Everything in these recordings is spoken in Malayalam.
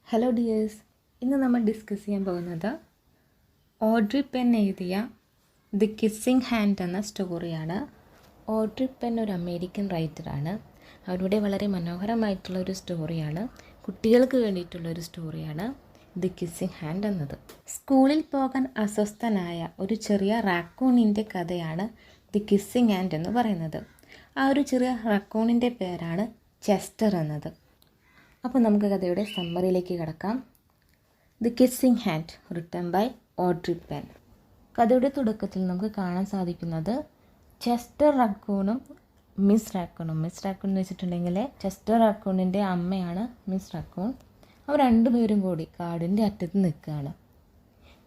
ഹലോ ഡിയേഴ്സ്, ഇന്ന് നമ്മൾ ഡിസ്കസ് ചെയ്യാൻ പോകുന്നത് ഓഡ്രി പെൻ എഴുതിയ ദി കിസ്സിങ് ഹാൻഡ് എന്ന സ്റ്റോറിയാണ്. ഓഡ്രി പെൻ ഒരു അമേരിക്കൻ റൈറ്ററാണ്. അവരുടെ വളരെ മനോഹരമായിട്ടുള്ള ഒരു സ്റ്റോറിയാണ്, കുട്ടികൾക്ക് വേണ്ടിയിട്ടുള്ളൊരു സ്റ്റോറിയാണ് ദി കിസ്സിങ് ഹാൻഡ് എന്നത്. സ്കൂളിൽ പോകാൻ അസ്വസ്ഥനായ ഒരു ചെറിയ റാക്കൂണിൻ്റെ കഥയാണ് ദി കിസ്സിങ് ഹാൻഡ് എന്ന് പറയുന്നത്. ആ ഒരു ചെറിയ റാക്കൂണിൻ്റെ പേരാണ് ചെസ്റ്റർ എന്നത്. അപ്പോൾ നമുക്ക് കഥയുടെ സമ്മറിയിലേക്ക് കിടക്കാം. The kissing hand written by Audrey Penn. കഥയുടെ തുടക്കത്തിൽ നമുക്ക് കാണാൻ സാധിക്കുന്നത് ചെസ്റ്റർ റാക്കൂണും മിസ് റാക്കൂൺ എന്ന് വെച്ചിട്ടുണ്ടെങ്കിൽ ചെസ്റ്റർ റാക്കൂണിൻ്റെ അമ്മയാണ് മിസ് റാക്കൂൺ. അവർ രണ്ടുപേരും കൂടി കാടിൻ്റെ അറ്റത്ത് നിൽക്കുകയാണ്.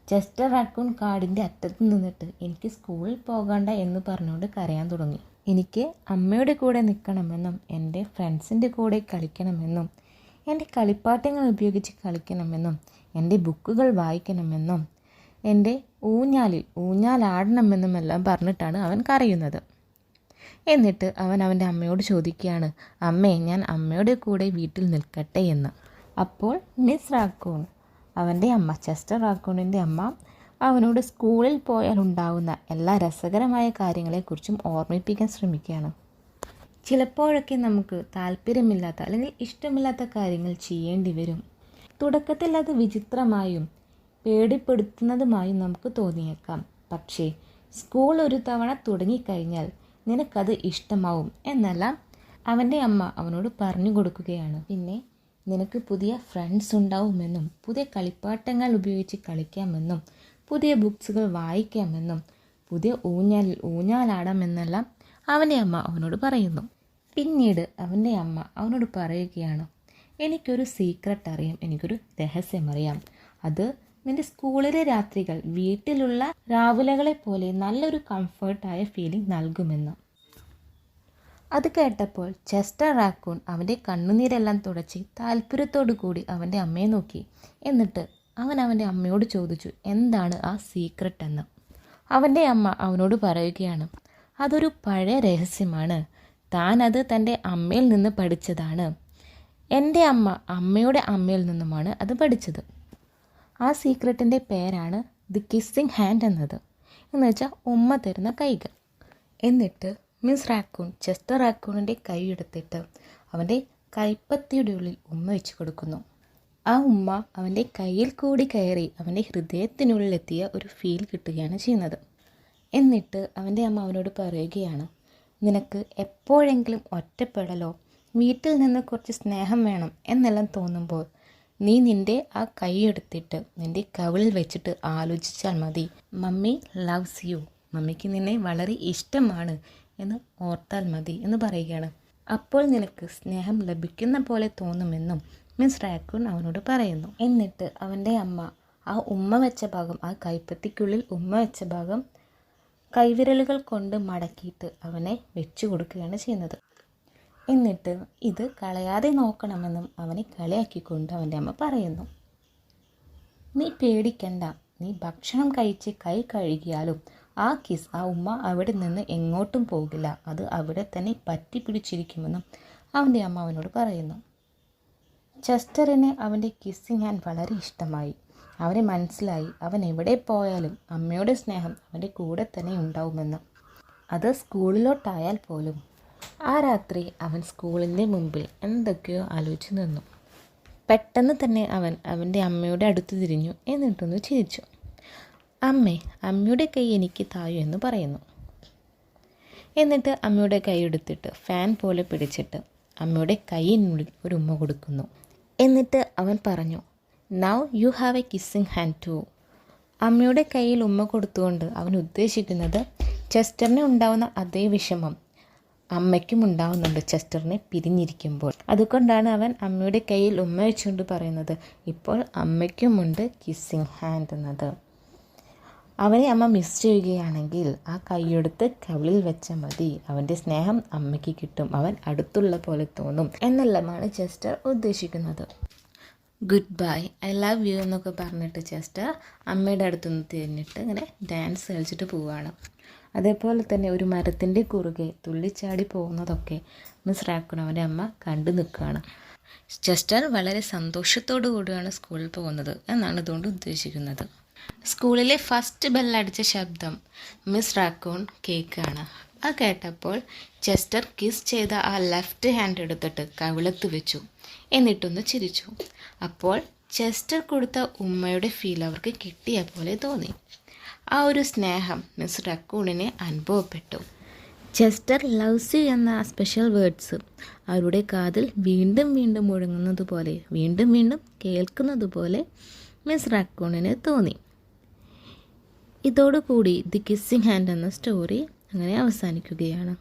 ചെസ്റ്റർ റാക്കൂൺ കാടിൻ്റെ അറ്റത്ത് നിന്നിട്ട് എനിക്ക് സ്കൂളിൽ പോകണ്ട എന്ന് പറഞ്ഞുകൊണ്ട് കരയാൻ തുടങ്ങി. എനിക്ക് അമ്മയുടെ കൂടെ നിൽക്കണമെന്നും എൻ്റെ ഫ്രണ്ട്സിൻ്റെ കൂടെ കളിക്കണമെന്നും എൻ്റെ കളിപ്പാട്ടങ്ങൾ ഉപയോഗിച്ച് കളിക്കണമെന്നും എൻ്റെ ബുക്കുകൾ വായിക്കണമെന്നും എൻ്റെ ഊഞ്ഞാലാടണമെന്നുമെല്ലാം പറഞ്ഞിട്ടാണ് അവൻ കരയുന്നത്. എന്നിട്ട് അവൻ അവൻ്റെ അമ്മയോട് ചോദിക്കുകയാണ്, അമ്മേ, ഞാൻ അമ്മയുടെ കൂടെ വീട്ടിൽ നിൽക്കട്ടെ എന്ന്. അപ്പോൾ മിസ് റാക്കൂൺ, അവൻ്റെ അമ്മ, ചെസ്റ്റർ റാക്കൂണിൻ്റെ അമ്മ, അവനോട് സ്കൂളിൽ പോയാൽ ഉണ്ടാവുന്ന എല്ലാ രസകരമായ കാര്യങ്ങളെക്കുറിച്ചും ഓർമ്മിപ്പിക്കാൻ ശ്രമിക്കുകയാണ്. ചിലപ്പോഴൊക്കെ നമുക്ക് താല്പര്യമില്ലാത്ത അല്ലെങ്കിൽ ഇഷ്ടമില്ലാത്ത കാര്യങ്ങൾ ചെയ്യേണ്ടി വരും. തുടക്കത്തിൽ അത് വിചിത്രമായും പേടിപ്പെടുത്തുന്നതുമായും നമുക്ക് തോന്നിയേക്കാം. പക്ഷേ സ്കൂൾ ഒരു തവണ തുടങ്ങിക്കഴിഞ്ഞാൽ നിനക്കത് ഇഷ്ടമാവും എന്നെല്ലാം അവൻ്റെ അമ്മ അവനോട് പറഞ്ഞു കൊടുക്കുകയാണ്. പിന്നെ നിനക്ക് പുതിയ ഫ്രണ്ട്സ് ഉണ്ടാവുമെന്നും പുതിയ കളിപ്പാട്ടങ്ങൾ ഉപയോഗിച്ച് കളിക്കാമെന്നും പുതിയ ബുക്സുകൾ വായിക്കാമെന്നും പുതിയ ഊഞ്ഞാലാടാമെന്നെല്ലാം അവൻ്റെ അമ്മ അവനോട് പറയുന്നു. പിന്നീട് അവൻ്റെ അമ്മ അവനോട് പറയുകയാണ്, എനിക്കൊരു സീക്രട്ട് അറിയാം, എനിക്കൊരു രഹസ്യമറിയാം. അത് നിൻ്റെ സ്കൂളിലെ രാത്രികൾ വീട്ടിലുള്ള രാവിലകളെ പോലെ നല്ലൊരു കംഫർട്ടായ ഫീലിംഗ് നൽകുമെന്ന്. അത് കേട്ടപ്പോൾ ചെസ്റ്റർ റാക്കൂൺ അവൻ്റെ കണ്ണുനീരെല്ലാം തുടച്ച് താല്പര്യത്തോടു കൂടി അവൻ്റെ അമ്മയെ നോക്കി. എന്നിട്ട് അവൻ അവൻ്റെ അമ്മയോട് ചോദിച്ചു, എന്താണ് ആ സീക്രട്ട് എന്ന്. അവൻ്റെ അമ്മ അവനോട് പറയുകയാണ്, അതൊരു പഴയ രഹസ്യമാണ്. താൻ അത് തൻ്റെ അമ്മയിൽ നിന്ന് പഠിച്ചതാണ്. എൻ്റെ അമ്മ അമ്മയുടെ അമ്മയിൽ നിന്നുമാണ് അത് പഠിച്ചത്. ആ സീക്രട്ടിൻ്റെ പേരാണ് ദി കിസ്സിങ് ഹാൻഡ് എന്നത്. എന്ന് വെച്ചാൽ ഉമ്മ തരുന്ന കൈകൾ. എന്നിട്ട് മിസ് റാക്കൂൺ ചെസ്റ്റർ റാക്കൂണിൻ്റെ കൈ എടുത്തിട്ട് അവൻ്റെ കൈപ്പത്തിയുടെ ഉള്ളിൽ ഉമ്മ വെച്ച് കൊടുക്കുന്നു. ആ ഉമ്മ അവൻ്റെ കയ്യിൽ കൂടി കയറി അവൻ്റെ ഹൃദയത്തിനുള്ളിലെത്തിയ ഒരു ഫീൽ കിട്ടുകയാണ് ചെയ്യുന്നത്. എന്നിട്ട് അവൻ്റെ അമ്മ അവനോട് പറയുകയാണ്, നിനക്ക് എപ്പോഴെങ്കിലും ഒറ്റപ്പെടലോ വീട്ടിൽ നിന്ന് കുറച്ച് സ്നേഹം വേണം എന്നെല്ലാം തോന്നുമ്പോൾ നീ നിൻ്റെ ആ കൈ എടുത്തിട്ട് നിൻ്റെ കവിളിൽ വെച്ചിട്ട് ആലോചിച്ചാൽ മതി, മമ്മി ലവ്സ് യു, മമ്മിക്ക് നിന്നെ വളരെ ഇഷ്ടമാണ് എന്ന് ഓർത്താൽ മതി എന്ന് പറയുകയാണ്. അപ്പോൾ നിനക്ക് സ്നേഹം ലഭിക്കുന്ന പോലെ തോന്നുമെന്നും മിസ് റാക്കൂൺ അവനോട് പറയുന്നു. എന്നിട്ട് അവൻ്റെ അമ്മ ആ ഉമ്മ വെച്ച ഭാഗം, ആ കൈപ്പത്തിക്കുള്ളിൽ ഉമ്മ വെച്ച ഭാഗം കൈവിരലുകൾ കൊണ്ട് മടക്കിയിട്ട് അവനെ വെച്ചു കൊടുക്കുകയാണ് ചെയ്യുന്നത്. എന്നിട്ട് ഇത് കളയാതെ നോക്കണമെന്നും അവനെ കളിയാക്കിക്കൊണ്ട് അവൻ്റെ അമ്മ പറയുന്നു, നീ പേടിക്കണ്ട, നീ ഭക്ഷണം കഴിച്ച് കൈ കഴുകിയാലും ആ കിസ്, ആ ഉമ്മ അവിടെ നിന്ന് എങ്ങോട്ടും പോകില്ല, അത് അവിടെ തന്നെ പറ്റി പിടിച്ചിരിക്കുമെന്നും അവൻ്റെ അമ്മ അവനോട് പറയുന്നു. ചെസ്റ്ററിന് അവൻ്റെ കിസ്സിങ് ഹാൻഡ് വളരെ ഇഷ്ടമായി. അവന് മനസ്സിലായി അവൻ എവിടെ പോയാലും അമ്മയുടെ സ്നേഹം അവൻ്റെ കൂടെ തന്നെ ഉണ്ടാവുമെന്ന്. അത് സ്കൂളിലോട്ടായാൽ പോലും. ആ രാത്രി അവൻ സ്കൂളിൻ്റെ മുമ്പിൽ എന്തൊക്കെയോ ആലോചിച്ച് നിന്നു. പെട്ടെന്ന് തന്നെ അവൻ അവൻ്റെ അമ്മയുടെ അടുത്ത് തിരിഞ്ഞു. എന്നിട്ടൊന്ന് ചിരിച്ചു. അമ്മേ, അമ്മയുടെ കൈ എനിക്ക് താഴെ എന്ന് പറയുന്നു. എന്നിട്ട് അമ്മയുടെ കൈ എടുത്തിട്ട് ഫാൻ പോലെ പിടിച്ചിട്ട് അമ്മയുടെ കൈയിനുള്ളിൽ ഒരു ഉമ്മ കൊടുക്കുന്നു. എന്നിട്ട് അവൻ പറഞ്ഞു, now you have a kissing hand too. അമ്മയുടെ കയ്യിൽ ഉമ്മ കൊടുത്തുകൊണ്ട് അവൻ ഉദ്ദേശിക്കുന്നത് ചെസ്റ്ററിന് ഉണ്ടാവുന്ന അതേ വിഷമം അമ്മയ്ക്കും ഉണ്ടാവുന്നുണ്ട് ചെസ്റ്ററിനെ പിരിഞ്ഞിരിക്കുമ്പോൾ. അതുകൊണ്ടാണ് അവൻ അമ്മയുടെ കയ്യിൽ ഉമ്മ വെച്ചുകൊണ്ട് പറയുന്നത്, ഇപ്പോൾ അമ്മയ്ക്കുമുണ്ട് കിസ്സിങ് ഹാൻഡ് എന്നത്. അവനെ അമ്മ മിസ് ചെയ്യുകയാണെങ്കിൽ ആ കൈയെടുത്ത് കവിളിൽ വെച്ചാൽ മതി, അവൻ്റെ സ്നേഹം അമ്മയ്ക്ക് കിട്ടും, അവൻ അടുത്തുള്ള പോലെ തോന്നും എന്നെല്ലാമാണ് ചെസ്റ്റർ ഉദ്ദേശിക്കുന്നത്. Good bye, I love you എന്നൊക്കെ പറഞ്ഞിട്ട് ചെസ്റ്റർ അമ്മയുടെ അടുത്തുനിന്ന് തിരിഞ്ഞിട്ട് ഇങ്ങനെ ഡാൻസ് കളിച്ചിട്ട് പോവുകയാണ്. അതേപോലെ തന്നെ ഒരു മരത്തിൻ്റെ കുറുകെ തുള്ളിച്ചാടി പോകുന്നതൊക്കെ മിസ് റാക്കൂൺ അവൻ്റെ അമ്മ കണ്ടു നിൽക്കുകയാണ്. ചെസ്റ്റർ വളരെ സന്തോഷത്തോടു കൂടിയാണ് സ്കൂളിൽ പോകുന്നത് എന്നാണ് ഇതുകൊണ്ട് ഉദ്ദേശിക്കുന്നത്. സ്കൂളിലെ ഫസ്റ്റ് ബെല്ലടിച്ച ശബ്ദം മിസ് റാക്കൂൺ കേൾക്കുകയാണ്. അത് കേട്ടപ്പോൾ ചെസ്റ്റർ കിസ് ചെയ്ത ആ ലെഫ്റ്റ് ഹാൻഡ് എടുത്തിട്ട് കവിളത്ത് വെച്ചു, എന്നിട്ടൊന്ന് ചിരിച്ചു. അപ്പോൾ ചെസ്റ്റർ കൊടുത്ത ഉമ്മയുടെ ഫീൽ അവർക്ക് കിട്ടിയ പോലെ തോന്നി. ആ ഒരു സ്നേഹം മിസ് റക്കൂണിനെ അനുഭവപ്പെട്ടു. ചെസ്റ്റർ ലവ്സ് യു എന്ന ആ സ്പെഷ്യൽ വേർഡ്സ് അവരുടെ കാതിൽ വീണ്ടും വീണ്ടും മുഴങ്ങുന്നത് പോലെ, വീണ്ടും വീണ്ടും കേൾക്കുന്നത് പോലെ മിസ് റാക്കൂണിന് തോന്നി. ഇതോടുകൂടി ദി കിസ്സിംഗ് ഹാൻഡ് എന്ന സ്റ്റോറി അങ്ങനെ അവസാനിക്കുകയാണ്.